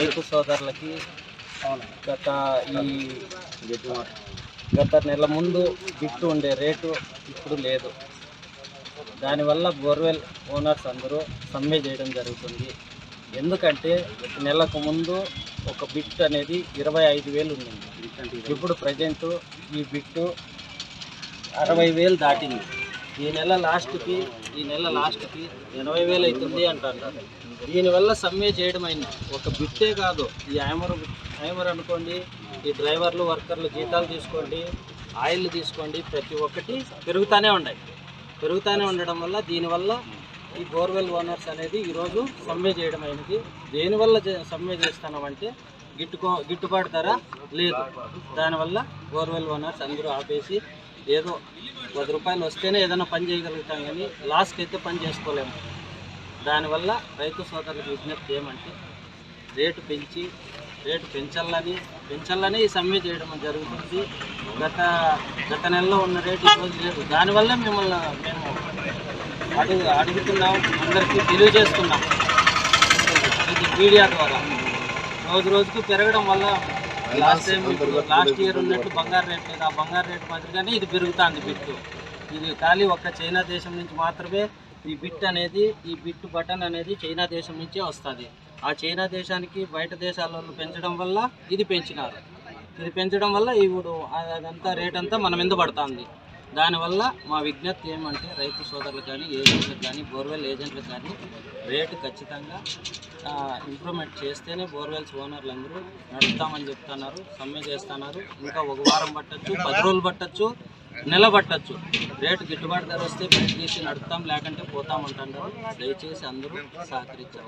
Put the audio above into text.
రైతు సోదరులకి గత నెల ముందు బిట్టు ఉండే రేటు ఇప్పుడు లేదు. దానివల్ల బోర్వెల్ ఓనర్స్ అందరూ సమ్మె చేయడం జరుగుతుంది. ఎందుకంటే నెలకు ముందు ఒక బిట్ అనేది 25,000 ఉండింది. ఇప్పుడు ప్రజెంటు ఈ బిట్టు 60,000 దాటింది. ఈ నెల లాస్ట్కి 80,000 అవుతుంది అంటున్నారు. దీనివల్ల సమ్మె చేయడం అయింది. ఒక బిట్టే కాదు, ఈ ఐమర్ అనుకోండి, ఈ డ్రైవర్లు వర్కర్లు జీతాలు తీసుకోండి, ఆయిల్ తీసుకోండి, ప్రతి ఒక్కటి పెరుగుతూనే ఉండడం వల్ల దీనివల్ల ఈ బోర్వెల్ ఓనర్స్ అనేది ఈరోజు సమ్మె చేయడం అయినది. దేనివల్ల సమ్మె చేస్తున్నామంటే గిట్టుబాటు ధర లేదు. దానివల్ల బోర్వెల్ ఓనర్స్ అందరూ ఆపేసి ఏదో 10 రూపాయలు వస్తేనే ఏదైనా పని చేయగలుగుతాం, కానీ లాస్ట్కి అయితే పని చేసుకోలేము. దానివల్ల రైతు సోదరులకు విజ్ఞప్తి ఏమంటే రేటు పెంచాలని ఈ సమ్మె చేయడం జరుగుతుంది. గత నెలలో ఉన్న రేటు ఈరోజు లేదు. దానివల్ల మేము అడుగుతున్నాం, అందరికీ తెలియజేస్తున్నాం. ఇది మీడియా ద్వారా రోజుకు పెరగడం వల్ల లాస్ట్ ఇయర్ ఉన్నట్టు బంగారు రేట్ లేదు. ఆ బంగారు రేట్ మాదిరిగానే ఇది పెరుగుతుంది బిట్టు. ఇది ఖాళీ ఒక్క చైనా దేశం నుంచి మాత్రమే ఈ బిట్టు బటన్ అనేది చైనా దేశం నుంచే వస్తుంది. ఆ చైనా దేశానికి బయట దేశాలలో పెంచడం వల్ల ఇది పెంచినారు. ఇది పెంచడం వల్ల ఇప్పుడు అదంతా రేట్ అంతా మన మీద పడుతుంది. దానివల్ల మా విజ్ఞప్తి ఏమంటే రైతు సోదరులు కానీ, ఏజెంట్లకు కానీ, బోర్వెల్ ఏజెంట్లకు కానీ రేటు ఖచ్చితంగా ఇంప్రూవ్మెంట్ చేస్తేనే బోర్వెల్స్ ఓనర్లు అందరూ నడుపుతామని చెప్తున్నారు, సమ్మె చేస్తున్నారు. ఇంకా 1 వారం పట్టచ్చు, 10 రోజులు పట్టచ్చు, నెల పట్టచ్చు. రేటు గిట్టుబాటు ధర వస్తే బయట తీసి నడుపుతాం, లేకంటే పోతామంటున్నారు. దయచేసి అందరూ సహకరించారు.